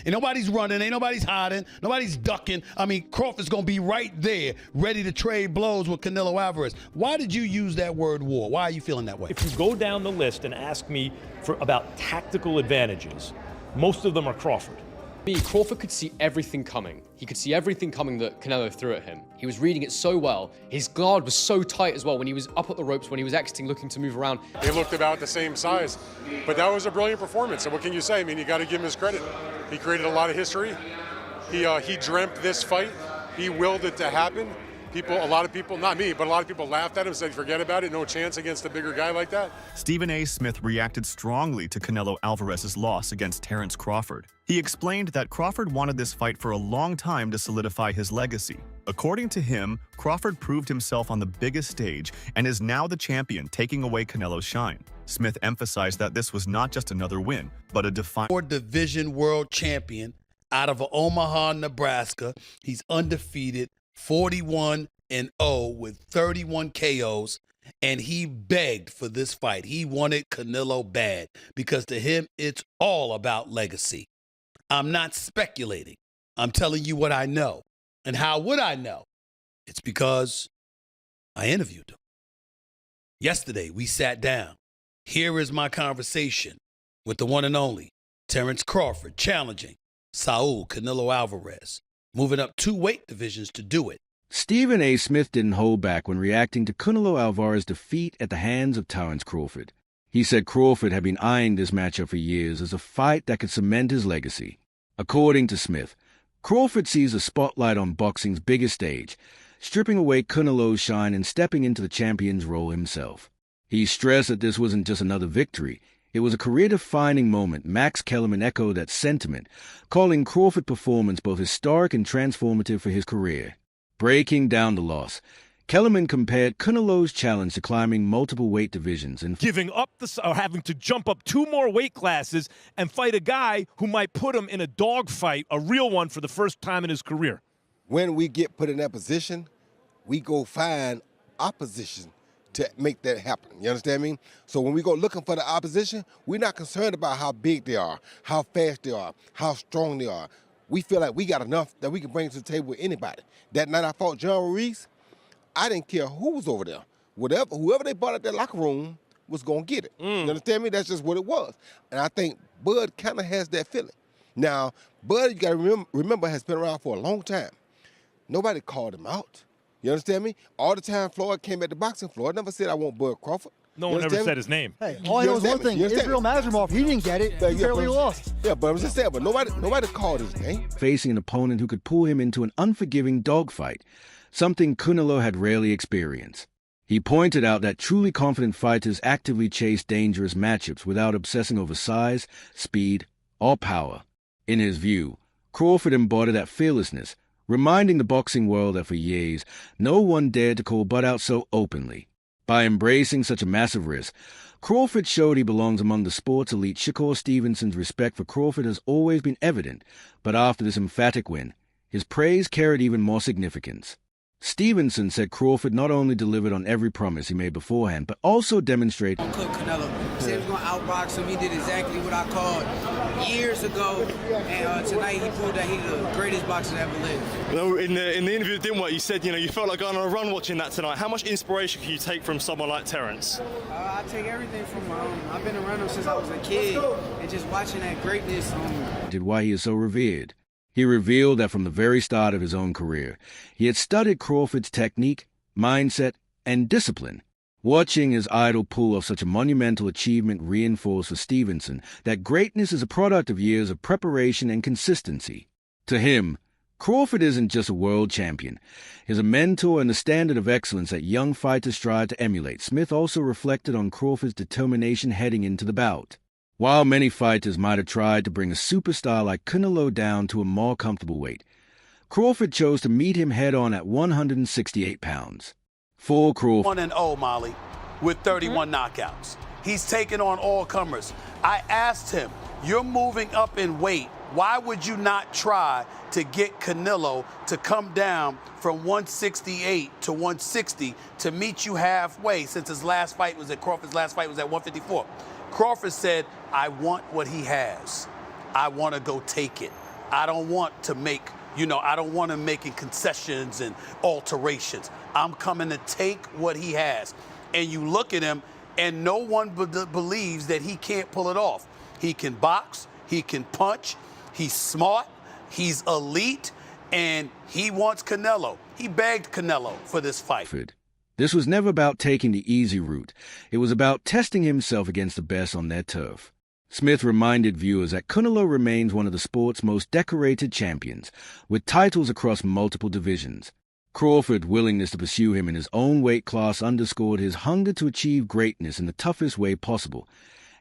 Ain't nobody's running, ain't nobody's hiding, nobody's ducking. I mean, Crawford's going to be right there, ready to trade blows with Canelo Alvarez. Why did you use that word war? Why are you feeling that way? If you go down the list and ask me about tactical advantages, most of them are Crawford. Crawford could see everything coming. He could see everything coming that Canelo threw at him. He was reading it so well. His guard was so tight as well when he was up at the ropes, when he was exiting, looking to move around. They looked about the same size, but that was a brilliant performance. And what can you say? I mean, you got to give him his credit. He created a lot of history. He dreamt this fight. He willed it to happen. A lot of people, not me, but a lot of people laughed at him, said, forget about it, no chance against a bigger guy like that. Stephen A. Smith reacted strongly to Canelo Alvarez's loss against Terence Crawford. He explained that Crawford wanted this fight for a long time to solidify his legacy. According to him, Crawford proved himself on the biggest stage and is now the champion, taking away Canelo's shine. Smith emphasized that this was not just another win, but a defining Division world champion out of Omaha, Nebraska. He's undefeated. 41-0 with 31 KOs, and he begged for this fight. He wanted Canelo bad because to him, it's all about legacy. I'm not speculating. I'm telling you what I know. And how would I know? It's because I interviewed him. Yesterday, we sat down. Here is my conversation with the one and only Terence Crawford challenging Saul Canelo Alvarez, moving up 2 weight divisions to do it. Stephen A. Smith didn't hold back when reacting to Canelo Alvarez's defeat at the hands of Terence Crawford. He said Crawford had been eyeing this matchup for years as a fight that could cement his legacy. According to Smith, Crawford sees a spotlight on boxing's biggest stage, stripping away Canelo's shine and stepping into the champion's role himself. He stressed that this wasn't just another victory. It was a career-defining moment. Max Kellerman echoed that sentiment, calling Crawford's performance both historic and transformative for his career. Breaking down the loss, Kellerman compared Canelo's challenge to climbing multiple weight divisions and giving up or having to jump up 2 more weight classes and fight a guy who might put him in a dogfight, a real one, for the first time in his career. When we get put in that position, we go find opposition to make that happen. You understand me? So when we go looking for the opposition, we're not concerned about how big they are, how fast they are, how strong they are. We feel like we got enough that we can bring to the table with anybody. That night I fought John Ruiz, I didn't care who was over there. Whoever they brought out that locker room was going to get it. You understand me? That's just what it was. And I think Bud kind of has that feeling. Now, Bud, you got to remember, has been around for a long time. Nobody called him out. You understand me? All the time Floyd came at the boxing, Floyd never said, I want Bud Crawford. No one ever said his name. Hey, all I know is one thing. Israel Mazrimov, he didn't get it. He barely lost. Yeah, but I was just saying, but nobody called his name. Facing an opponent who could pull him into an unforgiving dogfight, something Canelo had rarely experienced. He pointed out that truly confident fighters actively chase dangerous matchups without obsessing over size, speed, or power. In his view, Crawford embodied that fearlessness, reminding the boxing world that for years, no one dared to call Bud out so openly. By embracing such a massive risk, Crawford showed he belongs among the sport's elite. Shakur Stevenson's respect for Crawford has always been evident, but after this emphatic win, his praise carried even more significance. Stevenson said Crawford not only delivered on every promise he made beforehand, but also demonstrated Canelo. He said he was going to outbox him. He did exactly what I called years ago, and tonight he proved that he's the greatest boxer to ever live. Well, in the interview that didn't work, you said you felt like going on a run watching that tonight. How much inspiration can you take from someone like Terence? I take everything from I've been around him since I was a kid, and just watching that greatness. Did why he is so revered. He revealed that from the very start of his own career, he had studied Crawford's technique, mindset, and discipline. Watching his idol pull off such a monumental achievement reinforced for Stevenson that greatness is a product of years of preparation and consistency. To him, Crawford isn't just a world champion. He's a mentor and the standard of excellence that young fighters strive to emulate. Smith also reflected on Crawford's determination heading into the bout. While many fighters might have tried to bring a superstar like Canelo down to a more comfortable weight, Crawford chose to meet him head-on at 168 pounds. For Crawford, 1-0, Molly, with 31 knockouts. He's taken on all comers. I asked him, you're moving up in weight. Why would you not try to get Canelo to come down from 168 to 160 to meet you halfway since Crawford's last fight was at 154? Crawford said, I want what he has. I want to go take it. I don't want to make, I don't want him making concessions and alterations. I'm coming to take what he has. And you look at him, and no one believes that he can't pull it off. He can box, he can punch, he's smart, he's elite, and he wants Canelo. He begged Canelo for this fight. This was never about taking the easy route. It was about testing himself against the best on their turf. Smith reminded viewers that Canelo remains one of the sport's most decorated champions, with titles across multiple divisions. Crawford's willingness to pursue him in his own weight class underscored his hunger to achieve greatness in the toughest way possible.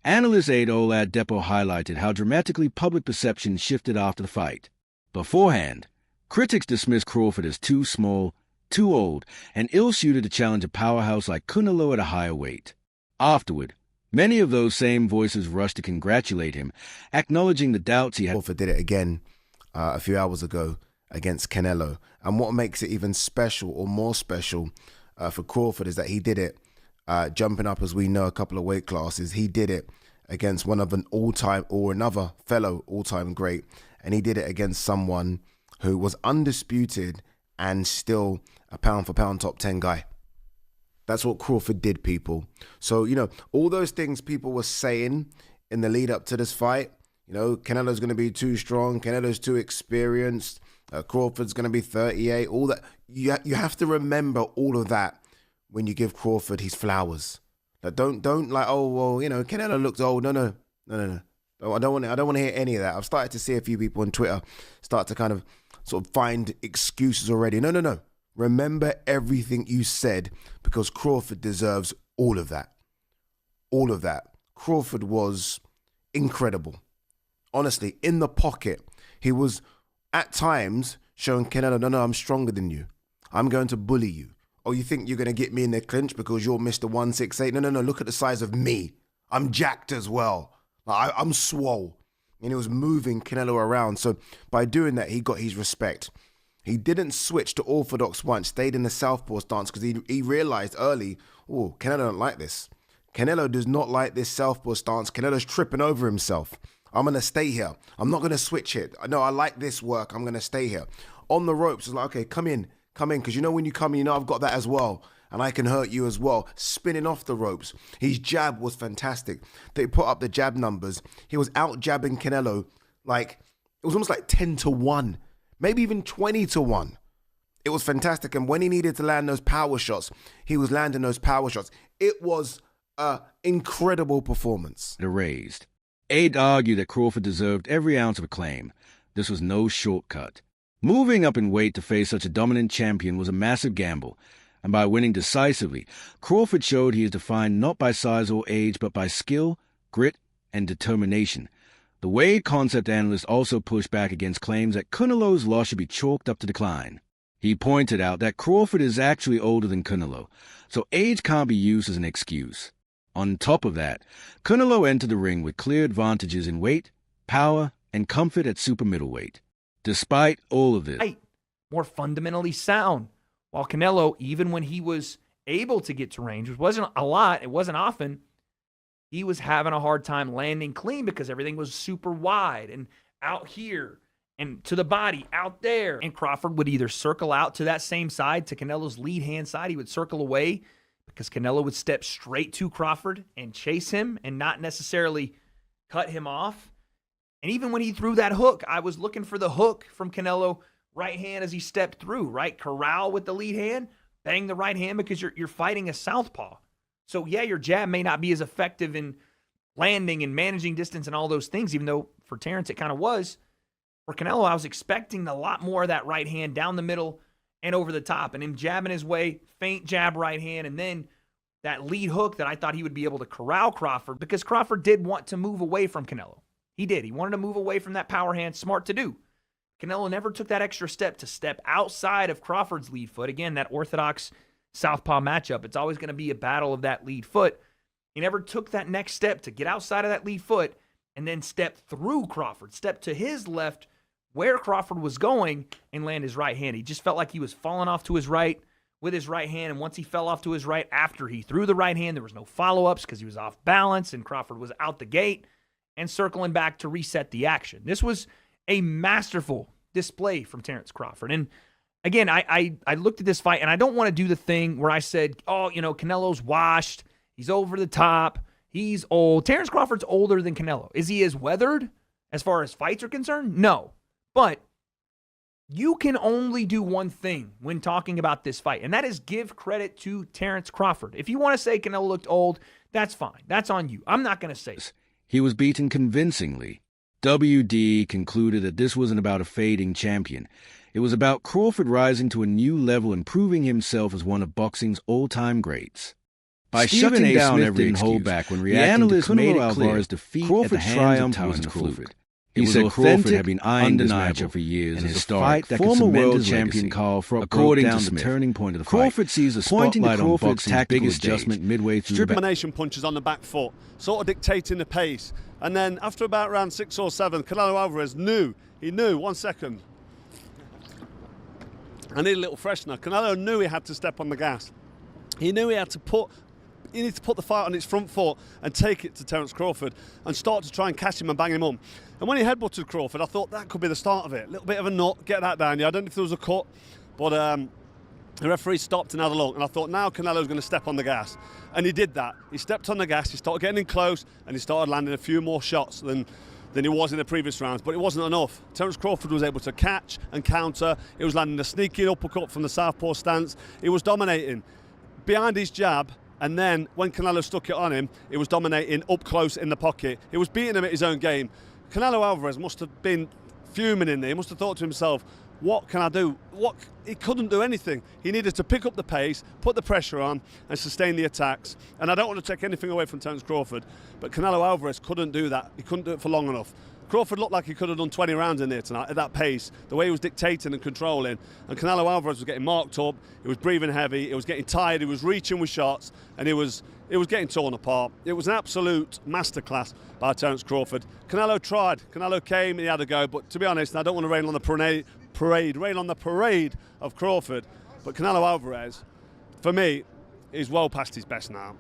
Analyst aide Oladipo highlighted how dramatically public perception shifted after the fight. Beforehand, critics dismissed Crawford as too small, too old, and ill-suited to challenge a powerhouse like Canelo at a higher weight. Afterward, many of those same voices rushed to congratulate him, acknowledging the doubts he had. Crawford did it again a few hours ago against Canelo. And what makes it even special or more special for Crawford is that he did it jumping up, as we know, a couple of weight classes. He did it against one of an all-time or another fellow all-time great. And he did it against someone who was undisputed and still a pound-for-pound top 10 guy. That's what Crawford did, people. So, all those things people were saying in the lead up to this fight, Canelo's going to be too strong, Canelo's too experienced, Crawford's going to be 38, all that. You have to remember all of that when you give Crawford his flowers. Like, don't like, oh, well, Canelo looks old. No. I don't want to hear any of that. I've started to see a few people on Twitter start to kind of sort of find excuses already. No. Remember everything you said, because Crawford deserves all of that. All of that. Crawford was incredible. Honestly, in the pocket, he was at times showing Canelo, no, I'm stronger than you. I'm going to bully you. Oh, you think you're going to get me in the clinch because you're Mr. 168? No, look at the size of me. I'm jacked as well. I'm swole. And he was moving Canelo around. So by doing that, he got his respect. He didn't switch to orthodox once, stayed in the southpaw stance because he realized early, oh, Canelo don't like this. Canelo does not like this southpaw stance. Canelo's tripping over himself. I'm going to stay here. I'm not going to switch it. No, I like this work. I'm going to stay here. On the ropes, it's like, okay, come in. Because when you come in, I've got that as well. And I can hurt you as well. Spinning off the ropes. His jab was fantastic. They put up the jab numbers. He was out jabbing Canelo like, it was almost like 10-1. Maybe even 20-1. It was fantastic. And when he needed to land those power shots, he was landing those power shots. It was an incredible performance. Raised. Aide argued that Crawford deserved every ounce of acclaim. This was no shortcut. Moving up in weight to face such a dominant champion was a massive gamble. And by winning decisively, Crawford showed he is defined not by size or age, but by skill, grit, and determination. The Wade concept analyst also pushed back against claims that Canelo's loss should be chalked up to decline. He pointed out that Crawford is actually older than Canelo, so age can't be used as an excuse. On top of that, Canelo entered the ring with clear advantages in weight, power, and comfort at super middleweight. Despite all of this, more fundamentally sound, while Canelo, even when he was able to get to range, which wasn't a lot, it wasn't often, he was having a hard time landing clean because everything was super wide and out here and to the body out there. And Crawford would either circle out to that same side, to Canelo's lead hand side. He would circle away because Canelo would step straight to Crawford and chase him and not necessarily cut him off. And even when he threw that hook, I was looking for the hook from Canelo, right hand as he stepped through, right? Corral with the lead hand, bang the right hand because you're fighting a southpaw. So, yeah, your jab may not be as effective in landing and managing distance and all those things, even though for Terrence it kind of was. For Canelo, I was expecting a lot more of that right hand down the middle and over the top, and him jabbing his way, feint jab right hand, and then that lead hook that I thought he would be able to corral Crawford, because Crawford did want to move away from Canelo. He did. He wanted to move away from that power hand. Smart to do. Canelo never took that extra step to step outside of Crawford's lead foot. Again, that orthodox southpaw matchup, it's always going to be a battle of that lead foot. He never took that next step to get outside of that lead foot and then step through Crawford, step to his left where Crawford was going and land his right hand. He just felt like he was falling off to his right with his right hand, and once he fell off to his right after he threw the right hand, there was no follow-ups because he was off balance and Crawford was out the gate and circling back to reset the action. This was a masterful display from Terrence Crawford. And again, I looked at this fight, and I don't want to do the thing where I said, oh, Canelo's washed. He's over the top. He's old. Terrence Crawford's older than Canelo. Is he as weathered as far as fights are concerned? No. But you can only do one thing when talking about this fight, and that is give credit to Terrence Crawford. If you want to say Canelo looked old, that's fine. That's on you. I'm not going to say it. He was beaten convincingly. WD concluded that this wasn't about a fading champion. It was about Crawford rising to a new level and proving himself as one of boxing's all-time greats. By shutting down every hold back when reacting to Canelo Alvarez's defeat at the hands of Terrence Crawford. He said Crawford had been eyeing this matchup for years, and his fight that former world champion Carl Froch according to the turning point of the fight. Crawford sees the spotlight on boxing's biggest adjustment midway through the combination punches on the back foot, sort of dictating the pace. And then after about round 6 or 7, Canelo Alvarez knew, 1 second, I need a little freshener. Canelo knew he had to step on the gas. He knew he had to put the fight on its front foot and take it to Terrence Crawford and start to try and catch him and bang him on. And when he headbutted Crawford, I thought that could be the start of it. A little bit of a nut, get that down. Yeah, I don't know if there was a cut, but the referee stopped and had a look. And I thought, now Canelo's going to step on the gas. And he did that. He stepped on the gas, he started getting in close, and he started landing a few more shots than he was in the previous rounds, but it wasn't enough. Terrence Crawford was able to catch and counter. He was landing a sneaky uppercut from the southpaw stance. He was dominating behind his jab. And then when Canelo stuck it on him, he was dominating up close in the pocket. He was beating him at his own game. Canelo Alvarez must have been fuming in there. He must have thought to himself, what can I do? He couldn't do anything. He needed to pick up the pace, put the pressure on, and sustain the attacks. And I don't want to take anything away from Terrence Crawford, but Canelo Alvarez couldn't do that. He couldn't do it for long enough. Crawford looked like he could have done 20 rounds in there tonight at that pace, the way he was dictating and controlling. And Canelo Alvarez was getting marked up, he was breathing heavy, he was getting tired, he was reaching with shots, and it was getting torn apart. It was an absolute masterclass by Terrence Crawford. Canelo tried, Canelo came and he had a go, but to be honest, I don't want to rain on the parade of Crawford, but Canelo Alvarez, for me, is well past his best now.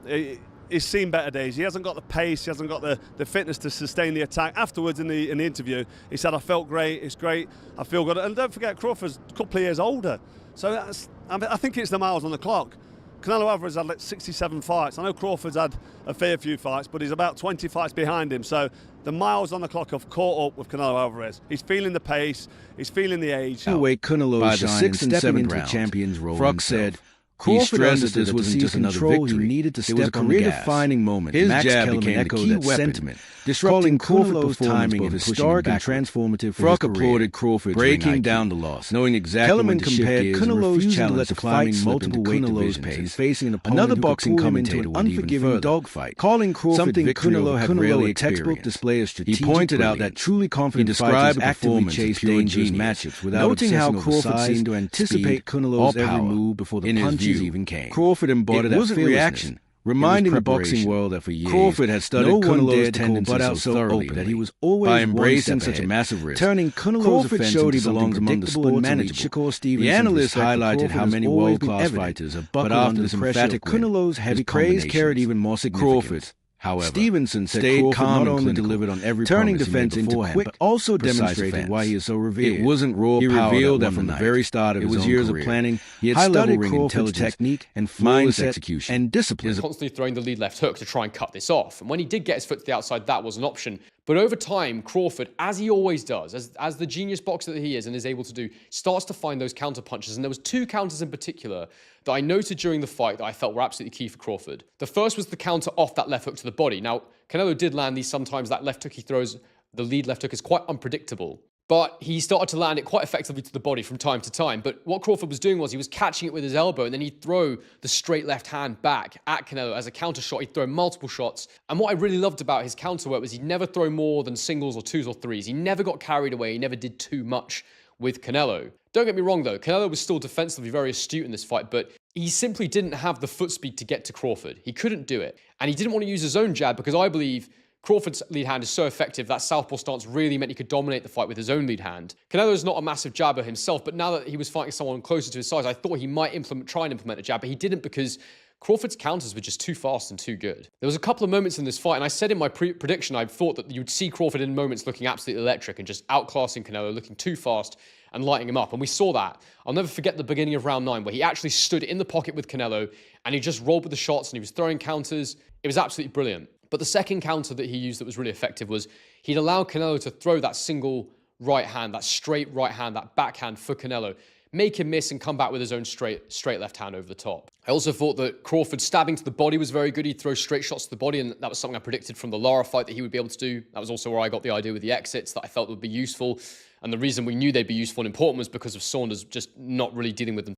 He's seen better days. He hasn't got the pace, he hasn't got the fitness to sustain the attack. Afterwards in the interview, he said, I felt great, it's great, I feel good. And don't forget, Crawford's a couple of years older. So I think it's the miles on the clock. Canelo Alvarez had like 67 fights. I know Crawford's had a fair few fights, but he's about 20 fights behind him. So the miles on the clock have caught up with Canelo Alvarez. He's feeling the pace, he's feeling the age. Way Canelo by the 6th and 7th rounds, champions role. Froch said, Crawford understood this wasn't just another victory. He needed to step on the gas. It was a career-defining moment. His jab became the key weapon, disrupting Crawford's timing and historic and transformative for his career. Froch applauded Crawford breaking down the loss, knowing exactly when to shift gears and refusing to let the fight slip into Canelo's pace, facing an opponent another boxing commentator with an unforgiving dogfight, calling Crawford victory over Canelo a textbook display of strategic. He pointed out that truly confident fighters actively chase dangerous matchups without obsessing over size, noting how Crawford seemed to anticipate Canelo's every move before the punches even came. Crawford embodied that reaction, reminding the boxing world that for years Crawford had studied Canelo's tendencies so thoroughly that he was always by embracing such a massive risk, turning Canelo's offense into something predictable and manageable. The analysts highlighted how many world-class fighters have buckled under this emphatic Canelo's heavy praise carried even more significance. However, Stevenson stayed calm and only delivered on every turning defense into quick, but also demonstrated why he is so revered. It wasn't raw power. He revealed that from the very start of his own career. It was years of planning. He had studied Crawford's technique and mindset execution and discipline. He was constantly throwing the lead left hook to try and cut this off. And when he did get his foot to the outside, that was an option. But over time, Crawford, as he always does, as the genius boxer that he is and is able to do, starts to find those counter punches. And there was 2 counters in particular that I noted during the fight that I felt were absolutely key for Crawford. The first was the counter off that left hook to the body. Now, Canelo did land these sometimes. That left hook he throws, the lead left hook, is quite unpredictable. But he started to land it quite effectively to the body from time to time. But what Crawford was doing was he was catching it with his elbow, and then he'd throw the straight left hand back at Canelo as a counter shot. He'd throw multiple shots. And what I really loved about his counter work was he'd never throw more than singles or 2s or 3s. He never got carried away. He never did too much with Canelo. Don't get me wrong, though. Canelo was still defensively very astute in this fight, but he simply didn't have the foot speed to get to Crawford. He couldn't do it. And he didn't want to use his own jab because I believe Crawford's lead hand is so effective that southpaw stance really meant he could dominate the fight with his own lead hand. Canelo's not a massive jabber himself, but now that he was fighting someone closer to his size, I thought he might try and implement a jab, but he didn't because Crawford's counters were just too fast and too good. There was a couple of moments in this fight, and I said in my prediction, I thought that you'd see Crawford in moments looking absolutely electric and just outclassing Canelo, looking too fast and lighting him up. And we saw that. I'll never forget the beginning of round 9 where he actually stood in the pocket with Canelo and he just rolled with the shots and he was throwing counters. It was absolutely brilliant. But the second counter that he used that was really effective was he'd allowed Canelo to throw that single right hand, that straight right hand, that backhand for Canelo, make him miss and come back with his own straight left hand over the top. I also thought that Crawford's stabbing to the body was very good. He'd throw straight shots to the body, and that was something I predicted from the Lara fight that he would be able to do. That was also where I got the idea with the exits that I felt would be useful. And the reason we knew they'd be useful and important was because of Saunders just not really dealing with them